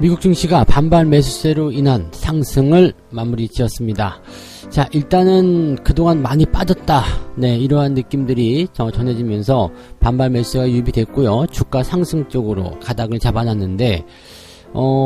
미국 증시가 반발 매수세로 인한 상승을 마무리 지었습니다. 자, 일단은 그동안 많이 빠졌다. 네, 이러한 느낌들이 전해지면서 반발 매수세가 유입이 됐고요. 주가 상승 쪽으로 가닥을 잡아놨는데,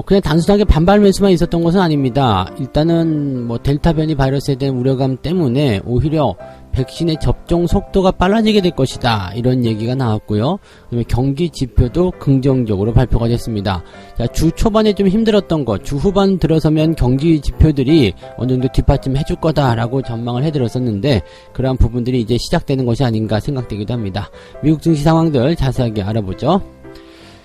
그냥 단순하게 반발 매수만 있었던 것은 아닙니다. 일단은 뭐 델타 변이 바이러스에 대한 우려감 때문에 오히려 백신의 접종 속도가 빨라지게 될 것이다, 이런 얘기가 나왔고요. 그다음에 경기 지표도 긍정적으로 발표가 됐습니다. 자, 주 초반에 좀 힘들었던 것, 주 후반 들어서면 경기 지표들이 어느 정도 뒷받침 해줄 거다라고 전망을 해드렸었는데, 그러한 부분들이 이제 시작되는 것이 아닌가 생각되기도 합니다. 미국 증시 상황들 자세하게 알아보죠.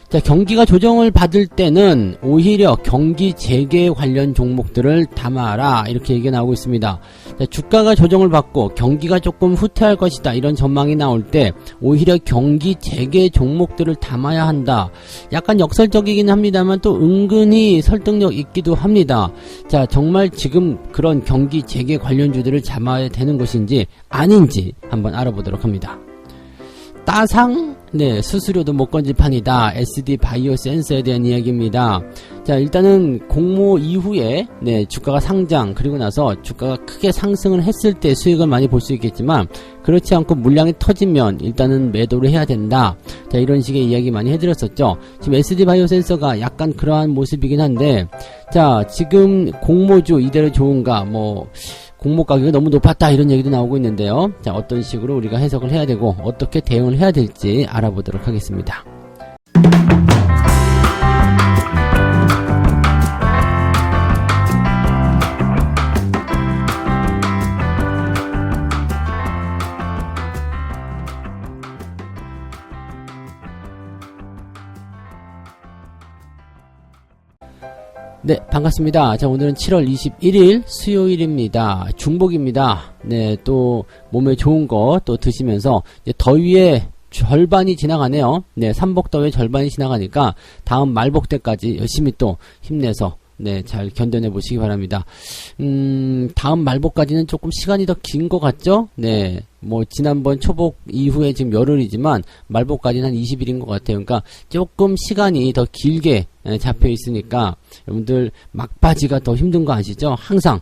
자, 경기가 조정을 받을 때는 오히려 경기 재개 관련 종목들을 담아라, 이렇게 얘기가 나오고 있습니다. 자, 주가가 조정을 받고 경기가 조금 후퇴할 것이다, 이런 전망이 나올 때 오히려 경기 재개 종목들을 담아야 한다. 약간 역설적이긴 합니다만 또 은근히 설득력 있기도 합니다. 자, 정말 지금 그런 경기 재개 관련주들을 담아야 되는 것인지 아닌지 한번 알아보도록 합니다. 따상? 네, 수수료도 못 건질 판이다. SD 바이오 센서에 대한 이야기입니다. 자, 일단은 공모 이후에 네, 주가가 상장, 그리고 나서 주가가 크게 상승을 했을 때 수익을 많이 볼 수 있겠지만, 그렇지 않고 물량이 터지면 일단은 매도를 해야 된다. 자, 이런 식의 이야기 많이 해드렸었죠. 지금 SD 바이오 센서가 약간 그러한 모습이긴 한데, 자, 지금 공모주 이대로 좋은가, 공모 가격이 너무 높았다, 이런 얘기도 나오고 있는데요. 자, 어떤 식으로 우리가 해석을 해야 되고 어떻게 대응을 해야 될지 알아보도록 하겠습니다. 네, 반갑습니다. 자, 오늘은 7월 21일 수요일입니다. 중복입니다. 네, 또 몸에 좋은 거 또 드시면서 이제 더위의 절반이 지나가네요. 네, 삼복더위의 절반이 지나가니까 다음 말복 때까지 열심히 또 힘내서 네, 잘 견뎌내 보시기 바랍니다. 다음 말복까지는 조금 시간이 더 긴 것 같죠? 네, 지난번 초복 이후에 지금 열흘이지만 말복까지는 한 20일인 것 같아요. 그러니까 조금 시간이 더 길게 잡혀 있으니까 여러분들 막바지가 더 힘든 거 아시죠? 항상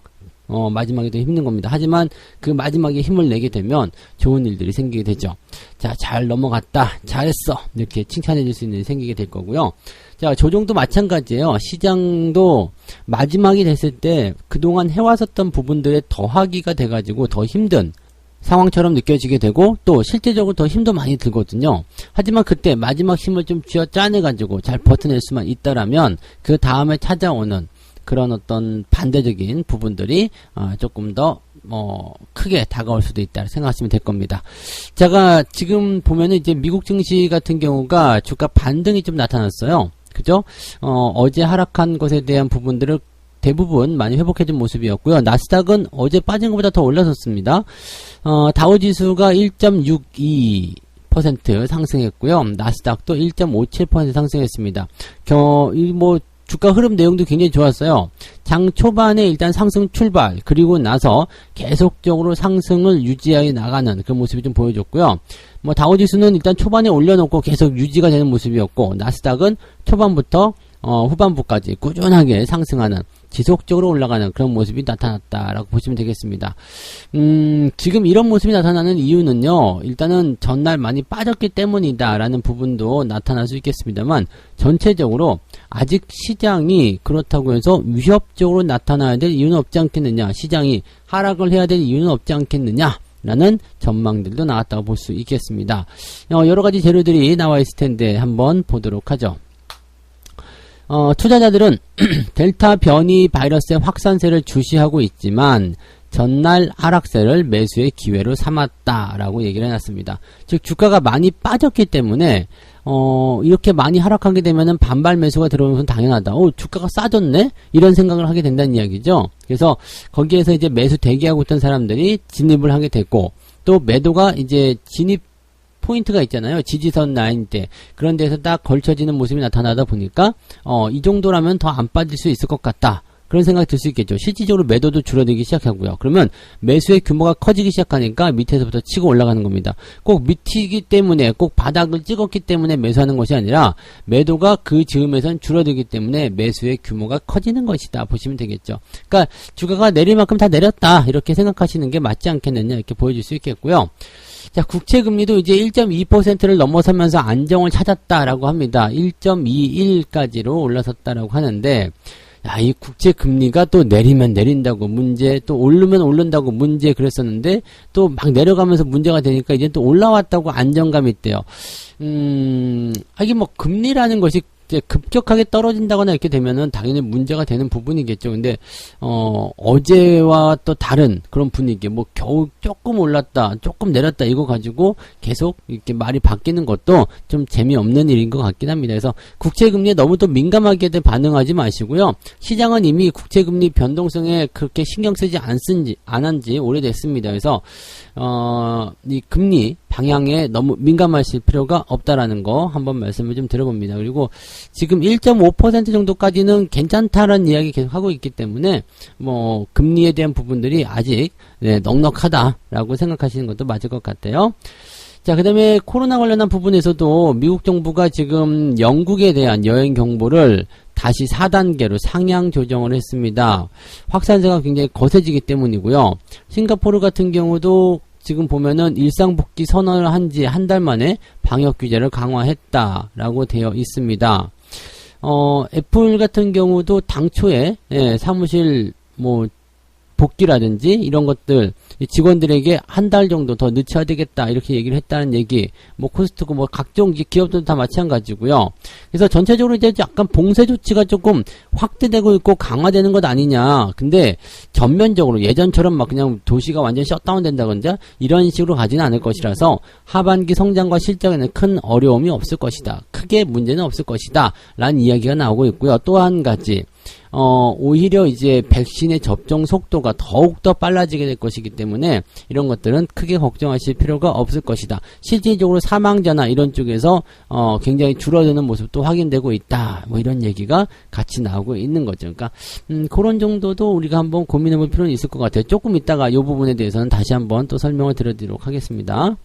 마지막에 더 힘든 겁니다. 하지만 그 마지막에 힘을 내게 되면 좋은 일들이 생기게 되죠. 자, 잘 넘어갔다, 잘했어, 이렇게 칭찬해 줄 수 있는 일이 생기게 될 거고요. 자, 조정도 마찬가지예요. 시장도 마지막이 됐을 때 그동안 해왔었던 부분들에 더하기가 돼가지고 더 힘든 상황처럼 느껴지게 되고, 또 실제적으로 더 힘도 많이 들거든요. 하지만 그때 마지막 힘을 좀 쥐어 짜내가지고 잘 버텨낼 수만 있다라면 그 다음에 찾아오는 그런 어떤 반대적인 부분들이 조금 더 크게 다가올 수도 있다 생각하시면 될 겁니다. 제가 지금 보면은 이제 미국 증시 같은 경우가 주가 반등이 좀 나타났어요. 그죠? 어제 하락한 것에 대한 부분들을 대부분 많이 회복해준 모습이었고요. 나스닥은 어제 빠진 것보다 더 올라섰습니다. 다우지수가 1.62% 상승했고요. 나스닥도 1.57% 상승했습니다. 주가 흐름 내용도 굉장히 좋았어요. 장 초반에 일단 상승 출발, 그리고 나서 계속적으로 상승을 유지해 나가는 그런 모습이 좀 보여줬고요. 다우지수는 일단 초반에 올려놓고 계속 유지가 되는 모습이었고, 나스닥은 초반부터 후반부까지 꾸준하게 상승하는, 지속적으로 올라가는 그런 모습이 나타났다라고 보시면 되겠습니다. 지금 이런 모습이 나타나는 이유는요, 일단은 전날 많이 빠졌기 때문이다라는 부분도 나타날 수 있겠습니다만, 전체적으로 아직 시장이 그렇다고 해서 위협적으로 나타나야 될 이유는 없지 않겠느냐, 시장이 하락을 해야 될 이유는 없지 않겠느냐 라는 전망들도 나왔다고 볼 수 있겠습니다. 여러가지 재료들이 나와 있을 텐데 한번 보도록 하죠. 투자자들은 델타 변이 바이러스의 확산세를 주시하고 있지만 전날 하락세를 매수의 기회로 삼았다라고 얘기를 해놨습니다. 즉, 주가가 많이 빠졌기 때문에 이렇게 많이 하락하게 되면은 반발 매수가 들어오는 건 당연하다. 주가가 싸졌네? 이런 생각을 하게 된다는 이야기죠. 그래서 거기에서 이제 매수 대기하고 있던 사람들이 진입을 하게 됐고, 또 매도가 이제 진입 포인트가 있잖아요. 지지선 라인 때. 그런 데서 딱 걸쳐지는 모습이 나타나다 보니까 이 정도라면 더 안 빠질 수 있을 것 같다 그런 생각이 들 수 있겠죠. 실질적으로 매도도 줄어들기 시작하고요. 그러면 매수의 규모가 커지기 시작하니까 밑에서부터 치고 올라가는 겁니다. 꼭 밑이기 때문에, 꼭 바닥을 찍었기 때문에 매수하는 것이 아니라 매도가 그 즈음에선 줄어들기 때문에 매수의 규모가 커지는 것이다 보시면 되겠죠. 그러니까 주가가 내릴 만큼 다 내렸다 이렇게 생각하시는 게 맞지 않겠느냐 이렇게 보여줄 수 있겠고요. 자, 국채금리도 이제 1.2%를 넘어서면서 안정을 찾았다라고 합니다. 1.21까지로 올라섰다라고 하는데, 야, 이 국채금리가 또 내리면 내린다고 문제, 또 오르면 오른다고 문제 그랬었는데, 또 막 내려가면서 문제가 되니까 이제 또 올라왔다고 안정감이 있대요. 이게 뭐 금리라는 것이 이제 급격하게 떨어진다거나 이렇게 되면은 당연히 문제가 되는 부분이겠죠. 근데 어제와 또 다른 그런 분위기, 뭐 겨우 조금 올랐다, 조금 내렸다 이거 가지고 계속 이렇게 말이 바뀌는 것도 좀 재미없는 일인 것 같긴 합니다. 그래서 국채금리에 너무 또 민감하게 반응하지 마시고요. 시장은 이미 국채금리 변동성에 그렇게 신경 쓰지 안 한 지 오래됐습니다. 그래서 이 금리 방향에 너무 민감하실 필요가 없다라는 거 한번 말씀을 좀 들어봅니다. 그리고 지금 1.5% 정도까지는 괜찮다라는 이야기 계속 하고 있기 때문에 뭐 금리에 대한 부분들이 아직 넉넉하다라고 생각하시는 것도 맞을 것 같아요. 자, 그 다음에 코로나 관련한 부분에서도 미국 정부가 지금 영국에 대한 여행 경보를 다시 4단계로 상향 조정을 했습니다. 확산세가 굉장히 거세지기 때문이고요. 싱가포르 같은 경우도 지금 보면은 일상복귀 선언을 한 지 한 달 만에 방역 규제를 강화했다라고 되어 있습니다. 애플 같은 경우도 당초에 사무실 뭐 복귀라든지 이런 것들 직원들에게 한 달 정도 더 늦춰야 되겠다 이렇게 얘기를 했다는 얘기, 뭐 코스트코 뭐 각종 기업들도 다 마찬가지고요. 그래서 전체적으로 이제 약간 봉쇄 조치가 조금 확대되고 있고 강화되는 것 아니냐. 근데 전면적으로 예전처럼 막 그냥 도시가 완전 셧다운 된다든지 이런 식으로 가지는 않을 것이라서 하반기 성장과 실적에는 큰 어려움이 없을 것이다. 크게 문제는 없을 것이다. 라는 이야기가 나오고 있고요. 또 한 가지. 오히려 이제 백신의 접종 속도가 더욱더 빨라지게 될 것이기 때문에 이런 것들은 크게 걱정하실 필요가 없을 것이다. 실질적으로 사망자나 이런 쪽에서 굉장히 줄어드는 모습도 확인되고 있다. 뭐 이런 얘기가 같이 나오고 있는 거죠. 그러니까 그런 정도도 우리가 한번 고민해 볼 필요는 있을 것 같아요. 조금 있다가 이 부분에 대해서는 다시 한번 또 설명을 드리도록 하겠습니다.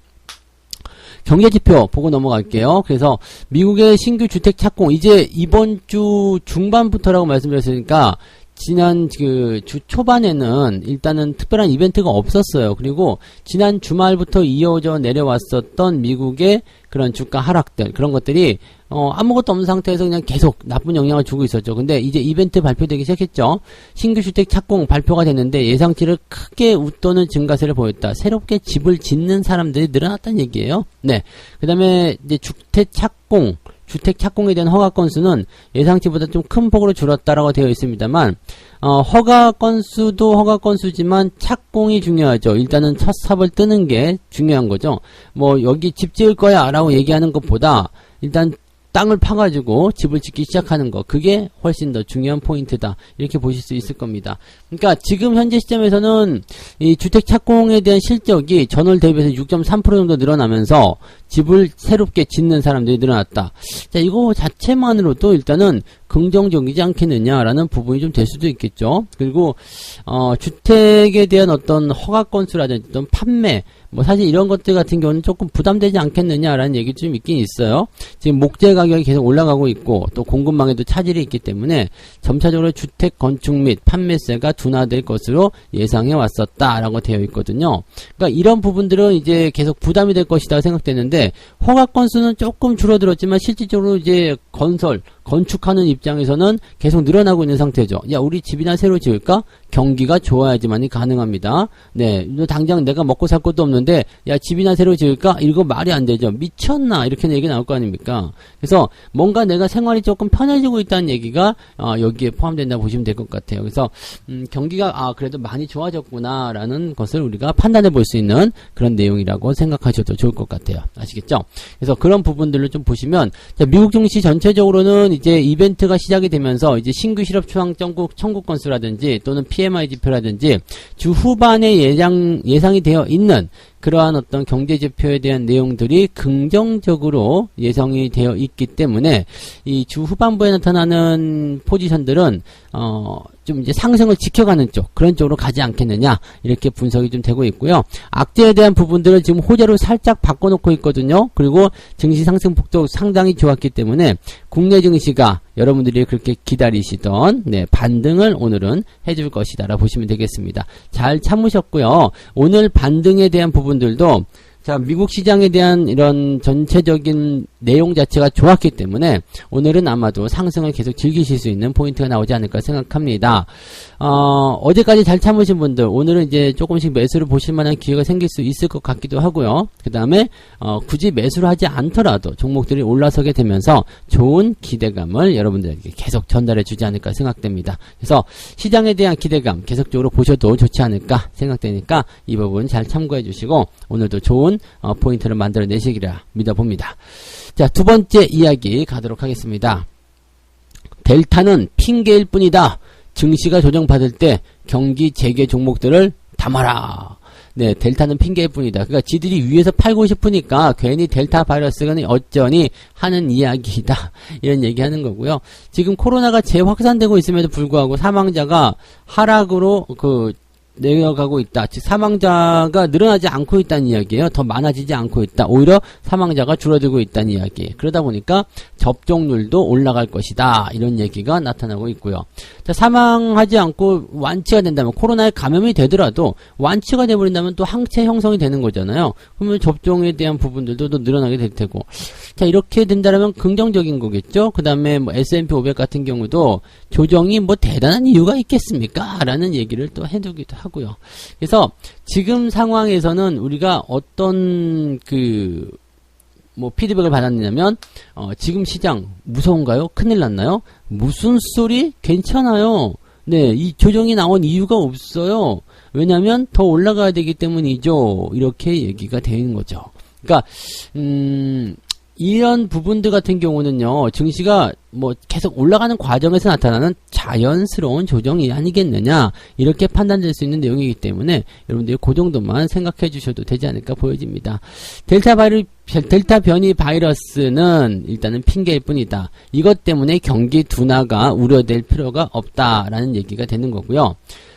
경제지표 보고 넘어갈게요. 그래서 미국의 신규 주택 착공 이제 이번 주 중반부터라고 말씀드렸으니까 지난 그 주 초반에는 일단은 특별한 이벤트가 없었어요. 그리고 지난 주말부터 이어져 내려왔었던 미국의 그런 주가 하락들 그런 것들이 아무것도 없는 상태에서 그냥 계속 나쁜 영향을 주고 있었죠. 근데 이제 이벤트 발표되기 시작했죠. 신규 주택 착공 발표가 됐는데 예상치를 크게 웃도는 증가세를 보였다. 새롭게 집을 짓는 사람들이 늘어났다는 얘기예요. 네. 그 다음에 이제 주택 착공에 대한 허가 건수는 예상치보다 좀 큰 폭으로 줄었다라고 되어 있습니다만, 허가 건수도 허가 건수지만 착공이 중요하죠. 일단은 첫 삽을 뜨는 게 중요한 거죠. 뭐, 여기 집 지을 거야 라고 얘기하는 것보다, 일단 땅을 파가지고 집을 짓기 시작하는 거, 그게 훨씬 더 중요한 포인트다. 이렇게 보실 수 있을 겁니다. 그러니까 지금 현재 시점에서는 이 주택 착공에 대한 실적이 전월 대비해서 6.3% 정도 늘어나면서 집을 새롭게 짓는 사람들이 늘어났다. 자, 이거 자체만으로도 일단은 긍정적이지 않겠느냐라는 부분이 좀 될 수도 있겠죠. 그리고 주택에 대한 어떤 허가 건수라든지 어떤 판매, 뭐 사실 이런 것들 같은 경우는 조금 부담되지 않겠느냐라는 얘기 좀 있긴 있어요. 지금 목재 가격이 계속 올라가고 있고 또 공급망에도 차질이 있기 때문에 점차적으로 주택 건축 및 판매세가 둔화될 것으로 예상해 왔었다라고 되어 있거든요. 그러니까 이런 부분들은 이제 계속 부담이 될 것이다 생각되는데 허가 건수는 조금 줄어들었지만 실질적으로 이제 건축하는 입장에서는 계속 늘어나고 있는 상태죠. 야, 우리 집이나 새로 지을까? 경기가 좋아야지만이 가능합니다. 네, 당장 내가 먹고 살 것도 없는데 야, 집이나 새로 지을까? 이거 말이 안 되죠. 미쳤나? 이렇게 얘기 나올 거 아닙니까? 그래서 뭔가 내가 생활이 조금 편해지고 있다는 얘기가 여기에 포함된다고 보시면 될 것 같아요. 그래서 경기가 그래도 많이 좋아졌구나라는 것을 우리가 판단해 볼 수 있는 그런 내용이라고 생각하셔도 좋을 것 같아요. 아시겠죠? 그래서 그런 부분들을 좀 보시면 자, 미국 증시 전체적으로는 이제 이벤트가 시작이 되면서 이제 신규 실업 초항 청구 건수라든지 또는 PMI 지표라든지 주 후반에 예상이 되어 있는 그러한 어떤 경제지표에 대한 내용들이 긍정적으로 예상이 되어 있기 때문에 이 주 후반부에 나타나는 포지션들은 좀 이제 상승을 지켜가는 쪽, 그런 쪽으로 가지 않겠느냐, 이렇게 분석이 좀 되고 있고요. 악재에 대한 부분들은 지금 호재로 살짝 바꿔놓고 있거든요. 그리고 증시 상승 폭도 상당히 좋았기 때문에 국내 증시가 여러분들이 그렇게 기다리시던 반등을 오늘은 해줄 것이다라고 보시면 되겠습니다. 잘 참으셨고요. 오늘 반등에 대한 부분들도 자, 미국 시장에 대한 이런 전체적인 내용 자체가 좋았기 때문에 오늘은 아마도 상승을 계속 즐기실 수 있는 포인트가 나오지 않을까 생각합니다. 어제까지 잘 참으신 분들, 오늘은 이제 조금씩 매수를 보실 만한 기회가 생길 수 있을 것 같기도 하고요. 그 다음에, 굳이 매수를 하지 않더라도 종목들이 올라서게 되면서 좋은 기대감을 여러분들에게 계속 전달해 주지 않을까 생각됩니다. 그래서 시장에 대한 기대감 계속적으로 보셔도 좋지 않을까 생각되니까 이 부분 잘 참고해 주시고 오늘도 좋은 포인트를 만들어 내시기라 믿어봅니다. 자, 두 번째 이야기 가도록 하겠습니다. 델타는 핑계일 뿐이다. 증시가 조정받을 때 경기 재개 종목들을 담아라. 네, 델타는 핑계일 뿐이다. 그러니까 지들이 위에서 팔고 싶으니까 괜히 델타 바이러스가 어쩌니 하는 이야기다. 이런 얘기하는 거고요. 지금 코로나가 재확산되고 있음에도 불구하고 사망자가 하락으로 내려가고 있다. 즉 사망자가 늘어나지 않고 있다는 이야기예요. 더 많아지지 않고 있다. 오히려 사망자가 줄어들고 있다는 이야기. 그러다 보니까 접종률도 올라갈 것이다. 이런 얘기가 나타나고 있고요. 자, 사망하지 않고 완치가 된다면, 코로나에 감염이 되더라도 완치가 돼버린다면 또 항체 형성이 되는 거잖아요. 그러면 접종에 대한 부분들도 또 늘어나게 될 테고. 자, 이렇게 된다면 긍정적인 거겠죠. 그 다음에 S&P 500 같은 경우도 조정이 대단한 이유가 있겠습니까? 라는 얘기를 또 해두기도 하고요. 그래서 지금 상황에서는 우리가 어떤 피드백을 받았냐면 지금 시장 무서운가요? 큰일 났나요? 무슨 소리? 괜찮아요. 네, 이 조정이 나온 이유가 없어요. 왜냐하면 더 올라가야 되기 때문이죠. 이렇게 얘기가 되는 거죠. 그러니까 이런 부분들 같은 경우는요, 증시가 계속 올라가는 과정에서 나타나는 자연스러운 조정이 아니겠느냐, 이렇게 판단될 수 있는 내용이기 때문에 여러분들이 그 정도만 생각해 주셔도 되지 않을까 보여집니다. 델타 변이 바이러스는 일단은 핑계일 뿐이다. 이것 때문에 경기 둔화가 우려될 필요가 없다라는 얘기가 되는 거고요.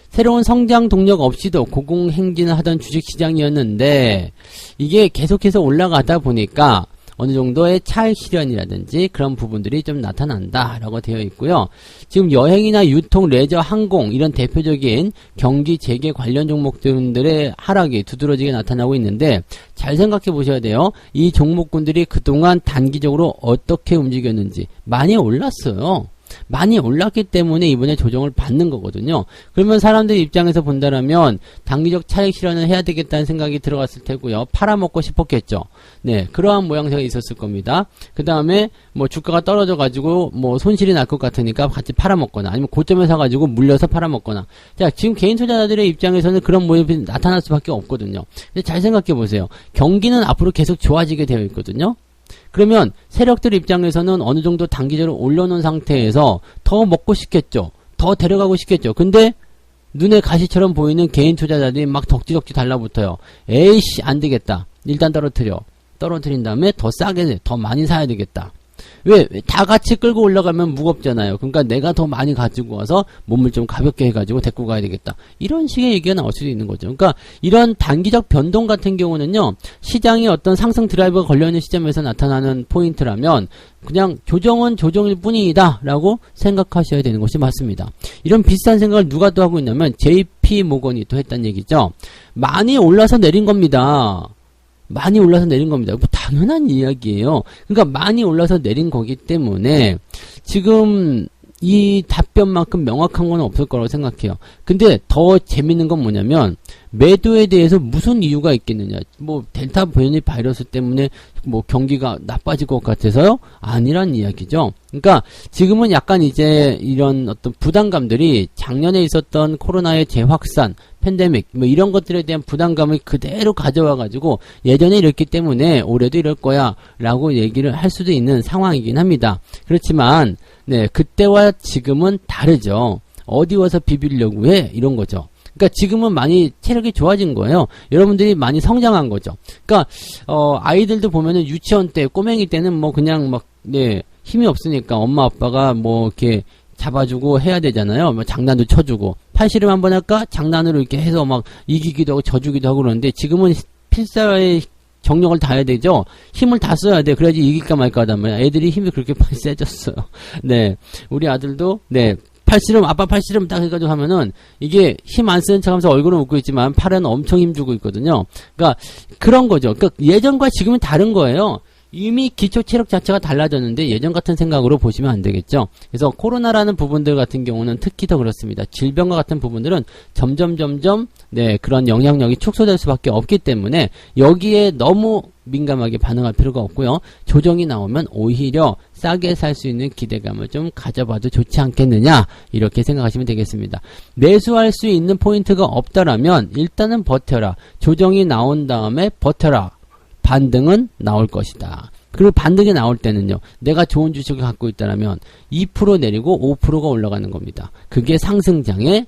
새로운 성장 동력 없이도 고공행진을 하던 주식시장이었는데 이게 계속해서 올라가다 보니까 어느 정도의 차익 실현이라든지 그런 부분들이 좀 나타난다라고 되어 있고요. 지금 여행이나 유통, 레저, 항공 이런 대표적인 경기 재개 관련 종목들의 하락이 두드러지게 나타나고 있는데 잘 생각해 보셔야 돼요. 이 종목군들이 그동안 단기적으로 어떻게 움직였는지 많이 올랐어요. 많이 올랐기 때문에 이번에 조정을 받는 거거든요. 그러면 사람들 입장에서 본다라면 단기적 차익 실현을 해야 되겠다는 생각이 들어갔을 테고요. 팔아먹고 싶었겠죠. 네, 그러한 모양새가 있었을 겁니다. 그 다음에 주가가 떨어져가지고 손실이 날 것 같으니까 같이 팔아먹거나 아니면 고점에 사가지고 물려서 팔아먹거나. 자, 지금 개인 투자자들의 입장에서는 그런 모습이 나타날 수밖에 없거든요. 근데 잘 생각해 보세요. 경기는 앞으로 계속 좋아지게 되어 있거든요. 그러면 세력들 입장에서는 어느 정도 단기적으로 올려놓은 상태에서 더 먹고 싶겠죠. 더 데려가고 싶겠죠. 근데 눈에 가시처럼 보이는 개인 투자자들이 막 덕지덕지 달라붙어요. 에이씨 안 되겠다. 일단 떨어뜨린 다음에 더 싸게 더 많이 사야 되겠다. 왜? 다 같이 끌고 올라가면 무겁잖아요. 그러니까 내가 더 많이 가지고 와서 몸을 좀 가볍게 해가지고 데리고 가야 되겠다. 이런 식의 얘기가 나올 수도 있는 거죠. 그러니까 이런 단기적 변동 같은 경우는요, 시장에 어떤 상승 드라이버가 걸려있는 시점에서 나타나는 포인트라면 그냥 조정은 조정일 뿐이다 라고 생각하셔야 되는 것이 맞습니다. 이런 비슷한 생각을 누가 또 하고 있냐면 JP 모건이 또 했다는 얘기죠. 많이 올라서 내린 겁니다. 많이 올라서 내린 겁니다. 당연한 이야기예요. 그러니까 많이 올라서 내린 거기 때문에 지금 이 답변만큼 명확한 건 없을 거라고 생각해요. 근데 더 재밌는 건 뭐냐면 매도에 대해서 무슨 이유가 있겠느냐. 델타 변이 바이러스 때문에 경기가 나빠질 것 같아서요? 아니란 이야기죠. 그러니까 지금은 약간 이제 이런 어떤 부담감들이 작년에 있었던 코로나의 재확산, 팬데믹 이런 것들에 대한 부담감을 그대로 가져와 가지고 예전에 이랬기 때문에 올해도 이럴 거야 라고 얘기를 할 수도 있는 상황이긴 합니다. 그렇지만 네, 그때와 지금은 다르죠. 어디 와서 비비려고 해? 이런 거죠. 그러니까 지금은 많이 체력이 좋아진 거예요. 여러분들이 많이 성장한 거죠. 그러니까 아이들도 보면은 유치원 때 꼬맹이 때는 뭐 그냥 막 네, 힘이 없으니까 엄마 아빠가 뭐 이렇게 잡아주고 해야 되잖아요. 뭐 장난도 쳐주고 팔씨름 한번 할까? 장난으로 이렇게 해서 막 이기기도 하고 져주기도 하고 그러는데 지금은 필사의 정력을 다해야 되죠. 힘을 다 써야 돼. 그래야지 이길까 말까 하단 말이야. 애들이 힘이 그렇게 많이 세졌어요. 네, 우리 아들도 네. 팔씨름, 아빠 팔씨름 딱 해가지고 하면은, 이게 힘 안 쓰는 척 하면서 얼굴은 웃고 있지만, 팔은 엄청 힘주고 있거든요. 그러니까, 그런 거죠. 그러니까 예전과 지금은 다른 거예요. 이미 기초 체력 자체가 달라졌는데, 예전 같은 생각으로 보시면 안 되겠죠. 그래서 코로나라는 부분들 같은 경우는 특히 더 그렇습니다. 질병과 같은 부분들은 점점, 네, 그런 영향력이 축소될 수밖에 없기 때문에, 여기에 너무 민감하게 반응할 필요가 없고요. 조정이 나오면 오히려 싸게 살 수 있는 기대감을 좀 가져봐도 좋지 않겠느냐, 이렇게 생각하시면 되겠습니다. 매수할 수 있는 포인트가 없다라면 일단은 버텨라. 조정이 나온 다음에 버텨라. 반등은 나올 것이다. 그리고 반등이 나올 때는요, 내가 좋은 주식을 갖고 있다라면 2% 내리고 5%가 올라가는 겁니다. 그게 상승장의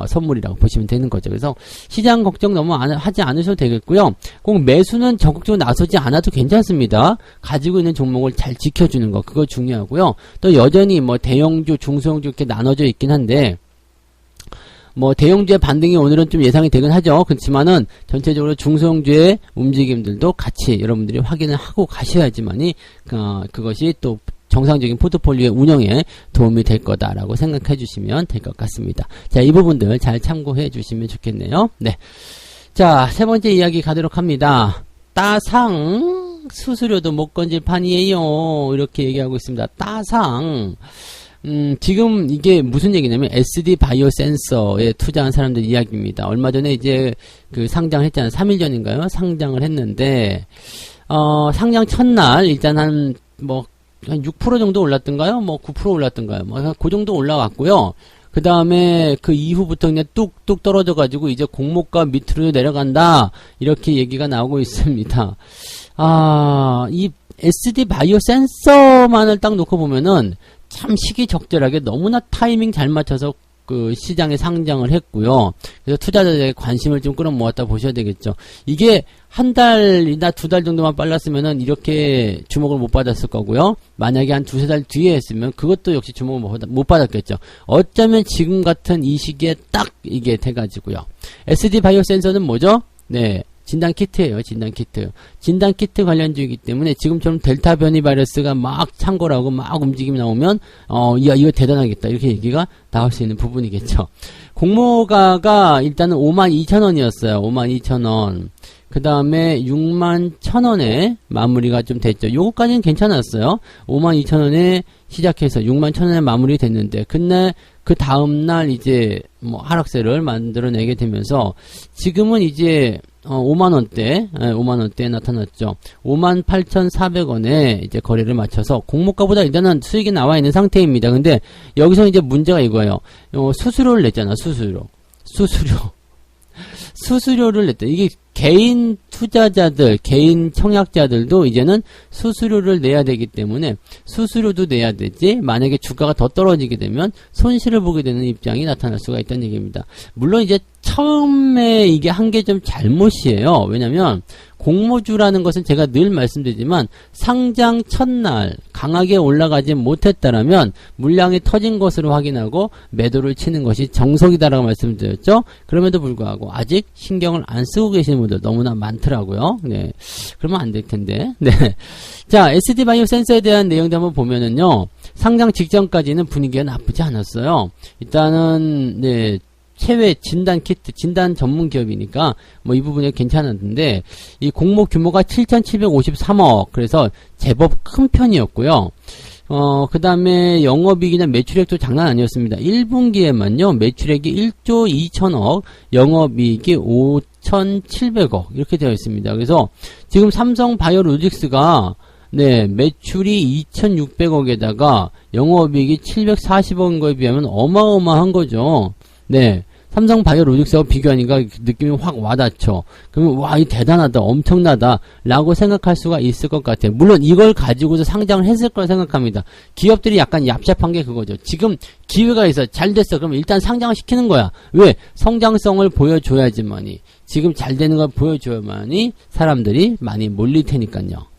선물이라고 보시면 되는 거죠. 그래서 시장 걱정 너무 하지 않으셔도 되겠고요. 꼭 매수는 적극적으로 나서지 않아도 괜찮습니다. 가지고 있는 종목을 잘 지켜주는 거, 그거 중요하고요. 또 여전히 뭐 대형주, 중소형주 이렇게 나눠져 있긴 한데, 뭐 대형주의 반등이 오늘은 좀 예상이 되긴 하죠. 그렇지만은 전체적으로 중소형주의 움직임들도 같이 여러분들이 확인을 하고 가셔야지만이 그것이 또 정상적인 포트폴리오의 운영에 도움이 될 거다라고 생각해 주시면 될 것 같습니다. 자, 이 부분들 잘 참고해 주시면 좋겠네요. 네. 자, 세 번째 이야기 가도록 합니다. 따상 수수료도 못 건질 판이에요. 이렇게 얘기하고 있습니다. 따상. 지금 이게 무슨 얘기냐면 SD 바이오 센서에 투자한 사람들 이야기입니다. 얼마 전에 이제 그 상장을 했잖아요. 3일 전인가요? 상장을 했는데, 상장 첫날 일단 한 6% 정도 올랐던가요? 뭐 9% 올랐던가요? 뭐 그 정도 올라왔고요. 그 다음에 그 이후부터 그냥 뚝뚝 떨어져가지고 이제 공모가 밑으로 내려간다. 이렇게 얘기가 나오고 있습니다. 이 SD 바이오 센서만을 딱 놓고 보면은 참 시기적절하게 너무나 타이밍 잘 맞춰서 그 시장에 상장을 했고요. 그래서 투자자들의 관심을 좀 끌어모았다 보셔야 되겠죠. 이게 한 달이나 2달 정도만 빨랐으면은 이렇게 주목을 못 받았을 거고요. 만약에 한 2-3달 뒤에 했으면 그것도 역시 주목을 못 받았겠죠. 어쩌면 지금 같은 이 시기에 딱 이게 돼가지고요. SD 바이오 센서는 뭐죠? 네. 진단키트예요. 진단키트. 진단키트 관련주이기 때문에 지금처럼 델타 변이 바이러스가 막 창궐하고 막 움직임이 나오면 야, 이거 대단하겠다. 이렇게 얘기가 나올 수 있는 부분이겠죠. 공모가가 일단은 52,000원이었어요. 52,000원. 그 다음에 61,000원에 마무리가 좀 됐죠. 요거까지는 괜찮았어요. 52,000원에 시작해서 61,000원에 마무리 됐는데, 근데 그 다음날 이제 뭐 하락세를 만들어내게 되면서 지금은 이제 5만원대에 나타났죠. 58,400원에 이제 거래를 마쳐서 공모가보다 일단은 수익이 나와 있는 상태입니다. 근데 여기서 이제 문제가 이거예요. 수수료를 냈잖아, 수수료를 냈다. 이게 개인 투자자들, 개인 청약자들도 이제는 수수료를 내야 되기 때문에 수수료도 내야 되지, 만약에 주가가 더 떨어지게 되면 손실을 보게 되는 입장이 나타날 수가 있다는 얘기입니다. 물론 이제 처음에 이게 한 게 좀 잘못이에요. 왜냐면 공모주라는 것은 제가 늘 말씀드리지만 상장 첫날 강하게 올라가지 못했다라면 물량이 터진 것으로 확인하고 매도를 치는 것이 정석이다라고 말씀드렸죠. 그럼에도 불구하고 아직 신경을 안 쓰고 계시는 분들 너무나 많더라고요. 네, 그러면 안 될 텐데. 네, 자, SD 바이오 센서에 대한 내용도 한번 보면은요, 상장 직전까지는 분위기가 나쁘지 않았어요. 일단은 네. 해외 진단 키트, 진단 전문 기업이니까 뭐 이 부분이 괜찮았는데, 이 공모 규모가 7,753억, 그래서 제법 큰 편이었고요. 그 다음에 영업이익이나 매출액도 장난 아니었습니다. 1분기에만요, 매출액이 1조 2천억, 영업이익이 5,700억, 이렇게 되어 있습니다. 그래서 지금 삼성 바이오로직스가 네, 매출이 2,600억에다가 영업이익이 740억인 거에 비하면 어마어마한 거죠. 네. 삼성바이오로직스하고 비교하니까 느낌이 확 와닿죠. 그러면 와, 이 대단하다, 엄청나다 라고 생각할 수가 있을 것 같아요. 물론 이걸 가지고서 상장을 했을 거라 생각합니다. 기업들이 약간 얍삽한 게 그거죠. 지금 기회가 있어, 잘 됐어, 그럼 일단 상장을 시키는 거야. 왜? 성장성을 보여줘야지만이, 지금 잘 되는 걸 보여줘야만이 사람들이 많이 몰릴 테니까요.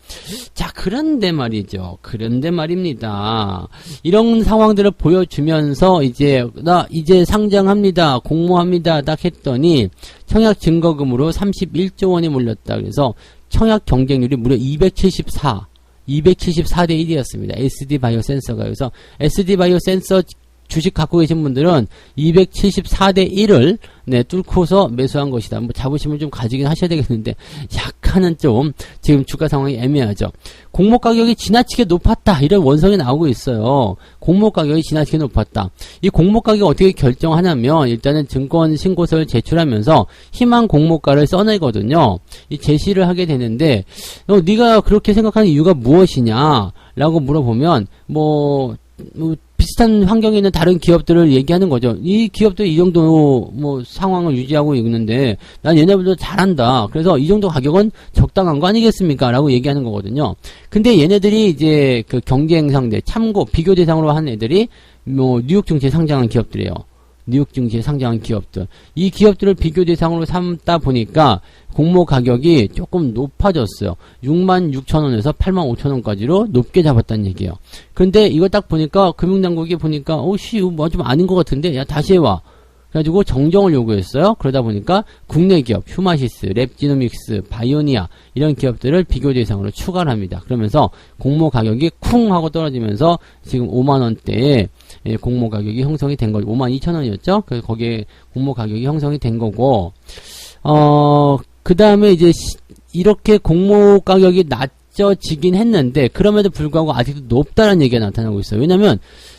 자, 그런데 말입니다. 이런 상황들을 보여주면서 나 이제 상장합니다, 공모합니다 딱 했더니 청약 증거금으로 31조 원이 몰렸다. 그래서 청약 경쟁률이 무려 274대 1이었습니다. SD바이오센서가. 그래서 SD바이오센서 주식 갖고 계신 분들은 274대 1을 뚫고서 매수한 것이다. 뭐 자부심을 좀 가지긴 하셔야 되겠는데 약간은 좀 지금 주가 상황이 애매하죠. 공모 가격이 지나치게 높았다, 이런 원성이 나오고 있어요. 공모 가격이 지나치게 높았다. 이 공모 가격 어떻게 결정하냐면 일단은 증권 신고서를 제출하면서 희망 공모가를 써내거든요. 이 제시를 하게 되는데 네가 그렇게 생각하는 이유가 무엇이냐 라고 물어보면 비슷한 환경에 있는 다른 기업들을 얘기하는 거죠. 이 기업들이 이 정도 상황을 유지하고 있는데 난 얘네들도 잘한다. 그래서 이 정도 가격은 적당한 거 아니겠습니까? 라고 얘기하는 거거든요. 근데 얘네들이 이제 그 경쟁 상대, 참고, 비교 대상으로 한 애들이 뉴욕 증시에 상장한 기업들이에요. 뉴욕 증시에 상장한 기업들. 이 기업들을 비교 대상으로 삼다 보니까 공모 가격이 조금 높아졌어요. 66,000원에서 85,000원까지로 높게 잡았다는 얘기예요. 근데 이걸 딱 보니까 금융당국이 보니까 이거 좀 아닌 것 같은데 야 다시 해와. 그래가지고 정정을 요구했어요. 그러다 보니까 국내 기업 휴마시스, 랩지노믹스, 바이오니아 이런 기업들을 비교 대상으로 추가를 합니다. 그러면서 공모 가격이 쿵 하고 떨어지면서 지금 5만원대에 공모 가격이 형성이 된 거죠. 52,000원이었죠. 그래서 거기에 공모 가격이 형성이 된 거고 그 다음에 이제 이렇게 공모 가격이 낮아지긴 했는데 그럼에도 불구하고 아직도 높다는 얘기가 나타나고 있어요. 왜냐면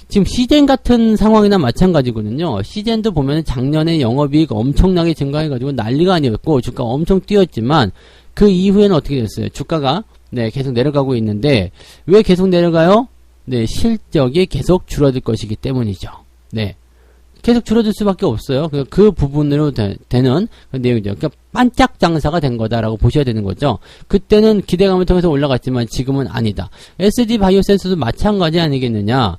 지금 시젠 같은 상황이나 마찬가지거든요. 시젠도 보면 작년에 영업이익 엄청나게 증가해가지고 난리가 아니었고 주가가 엄청 뛰었지만 그 이후에는 어떻게 됐어요? 주가가 계속 내려가고 있는데 왜 계속 내려가요? 실적이 계속 줄어들 것이기 때문이죠. 계속 줄어들 수밖에 없어요. 그 부분으로 되는 그 내용이죠. 그러니까 반짝 장사가 된 거다라고 보셔야 되는 거죠. 그때는 기대감을 통해서 올라갔지만 지금은 아니다. SD 바이오센서도 마찬가지 아니겠느냐.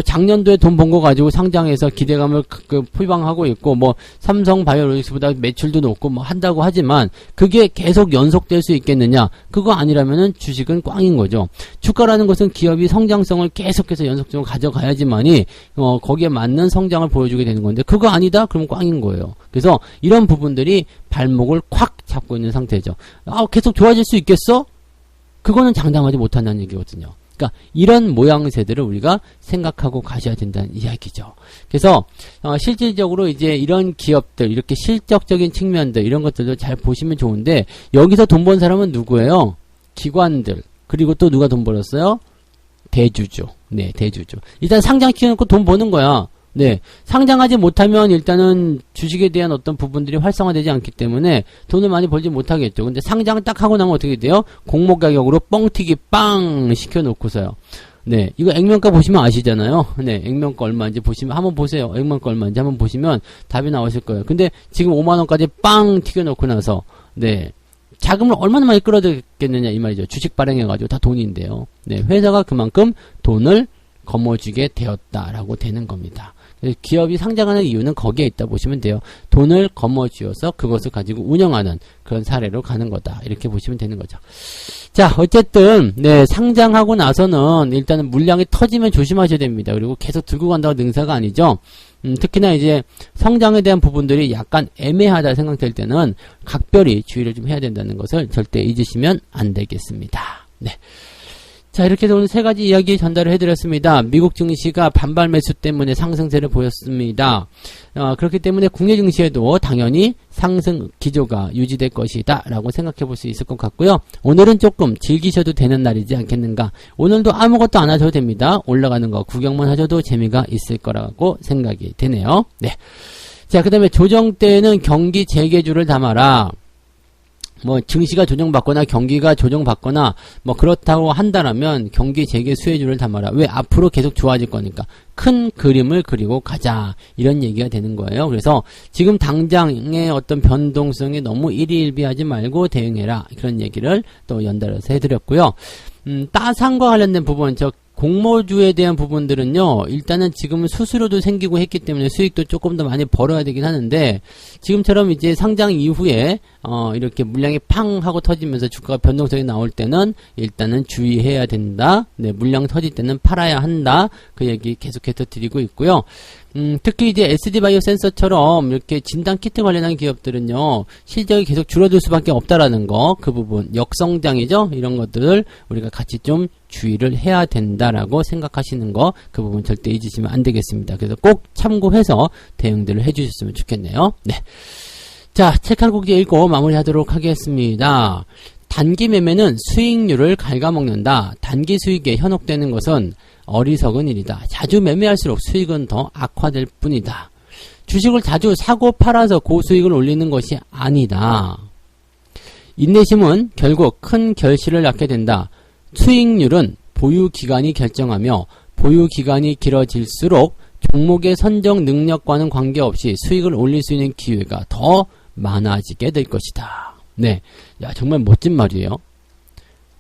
작년도에 돈 번 거 가지고 상장해서 기대감을 포방하고 있고, 삼성 바이오로직스보다 매출도 높고, 한다고 하지만, 그게 계속 연속될 수 있겠느냐? 그거 아니라면은 주식은 꽝인 거죠. 주가라는 것은 기업이 성장성을 계속해서 연속적으로 가져가야지만이, 거기에 맞는 성장을 보여주게 되는 건데, 그거 아니다? 그럼 꽝인 거예요. 그래서 이런 부분들이 발목을 콱 잡고 있는 상태죠. 계속 좋아질 수 있겠어? 그거는 장담하지 못한다는 얘기거든요. 그러니까 이런 모양새들을 우리가 생각하고 가셔야 된다는 이야기죠. 그래서 실질적으로 이제 이런 기업들, 이렇게 실적적인 측면들 이런 것들도 잘 보시면 좋은데 여기서 돈 번 사람은 누구예요? 기관들. 그리고 또 누가 돈 벌었어요? 대주주. 대주주. 일단 상장시켜놓고 돈 버는 거야. 상장하지 못하면 일단은 주식에 대한 어떤 부분들이 활성화되지 않기 때문에 돈을 많이 벌지 못하겠죠. 근데 상장 딱 하고 나면 어떻게 돼요? 공모 가격으로 뻥튀기 빵 시켜놓고서요. 이거 액면가 보시면 아시잖아요. 액면가 얼마인지 보시면 한번 보세요. 액면가 얼마인지 한번 보시면 답이 나오실 거예요. 근데 지금 5만원까지 빵 튀겨놓고 나서 자금을 얼마나 많이 끌어들겠느냐 이 말이죠. 주식 발행해가지고 다 돈인데요. 회사가 그만큼 돈을 거머쥐게 되었다라고 되는 겁니다. 기업이 상장하는 이유는 거기에 있다 보시면 돼요. 돈을 거머쥐어서 그것을 가지고 운영하는 그런 사례로 가는 거다. 이렇게 보시면 되는 거죠. 자, 어쨌든 상장하고 나서는 일단은 물량이 터지면 조심하셔야 됩니다. 그리고 계속 들고 간다고 능사가 아니죠. 특히나 이제 성장에 대한 부분들이 약간 애매하다 생각될 때는 각별히 주의를 좀 해야 된다는 것을 절대 잊으시면 안 되겠습니다. 자, 이렇게 해서 오늘 세 가지 이야기 전달을 해드렸습니다. 미국 증시가 반발 매수 때문에 상승세를 보였습니다. 그렇기 때문에 국내 증시에도 당연히 상승 기조가 유지될 것이다 라고 생각해 볼 수 있을 것 같고요. 오늘은 조금 즐기셔도 되는 날이지 않겠는가. 오늘도 아무것도 안 하셔도 됩니다. 올라가는 거 구경만 하셔도 재미가 있을 거라고 생각이 되네요. 자, 그 다음에 조정 때는 경기 재개주를 담아라. 뭐 증시가 조정받거나 경기가 조정받거나 뭐 그렇다고 한다라면 경기 재개 수혜주를 담아라. 왜? 앞으로 계속 좋아질 거니까 큰 그림을 그리고 가자, 이런 얘기가 되는 거예요. 그래서 지금 당장의 어떤 변동성에 너무 일희일비하지 말고 대응해라, 그런 얘기를 또 연달아서 해드렸고요. 따상과 관련된 부분, 공모주에 대한 부분들은요, 일단은 지금은 수수료도 생기고 했기 때문에 수익도 조금 더 많이 벌어야 되긴 하는데, 지금처럼 이제 상장 이후에 이렇게 물량이 팡 하고 터지면서 주가가 변동성이 나올 때는 일단은 주의해야 된다. 네, 물량 터질 때는 팔아야 한다. 그 얘기 계속해서 드리고 있고요. 특히 이제 SD바이오 센서처럼 이렇게 진단 키트 관련한 기업들은요, 실적이 계속 줄어들 수밖에 없다라는 거, 그 부분, 역성장이죠? 이런 것들을 우리가 같이 좀 주의를 해야 된다라고 생각하시는 거, 그 부분 절대 잊으시면 안 되겠습니다. 그래서 꼭 참고해서 대응들을 해주셨으면 좋겠네요. 네. 자, 책 한 곡 읽고 마무리하도록 하겠습니다. 단기 매매는 수익률을 갉아먹는다. 단기 수익에 현혹되는 것은 어리석은 일이다. 자주 매매할수록 수익은 더 악화될 뿐이다. 주식을 자주 사고 팔아서 고수익을 올리는 것이 아니다. 인내심은 결국 큰 결실을 낳게 된다. 수익률은 보유기간이 결정하며 보유기간이 길어질수록 종목의 선정 능력과는 관계없이 수익을 올릴 수 있는 기회가 더 많아지게 될 것이다. 네, 야, 정말 멋진 말이에요.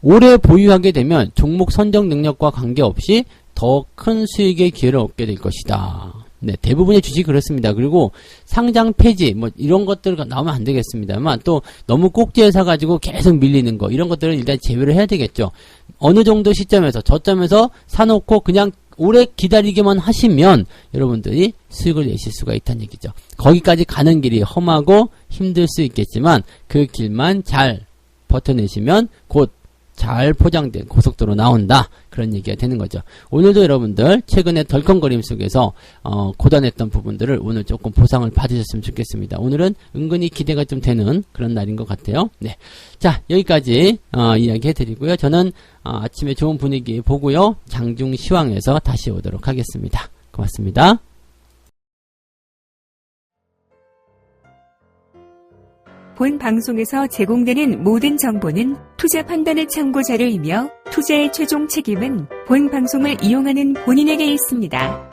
오래 보유하게 되면 종목 선정 능력과 관계없이 더 큰 수익의 기회를 얻게 될 것이다. 네, 대부분의 주식이 그렇습니다. 그리고 상장 폐지, 뭐 이런 것들 나오면 안 되겠습니다만, 또 너무 꼭지에 사가지고 계속 밀리는 거, 이런 것들은 일단 제외를 해야 되겠죠. 어느 정도 시점에서, 저점에서 사놓고 그냥 오래 기다리기만 하시면 여러분들이 수익을 내실 수가 있다는 얘기죠. 거기까지 가는 길이 험하고 힘들 수 있겠지만 그 길만 잘 버텨내시면 곧 잘 포장된 고속도로 나온다, 그런 얘기가 되는 거죠. 오늘도 여러분들 최근에 덜컹거림 속에서 고단했던 부분들을 오늘 조금 보상을 받으셨으면 좋겠습니다. 오늘은 은근히 기대가 좀 되는 그런 날인 것 같아요. 네, 자, 여기까지 이야기 해드리고요. 저는 아침에 좋은 분위기 보고요, 장중 시황에서 다시 오도록 하겠습니다. 고맙습니다. 본 방송에서 제공되는 모든 정보는 투자 판단의 참고 자료이며 투자의 최종 책임은 본 방송을 이용하는 본인에게 있습니다.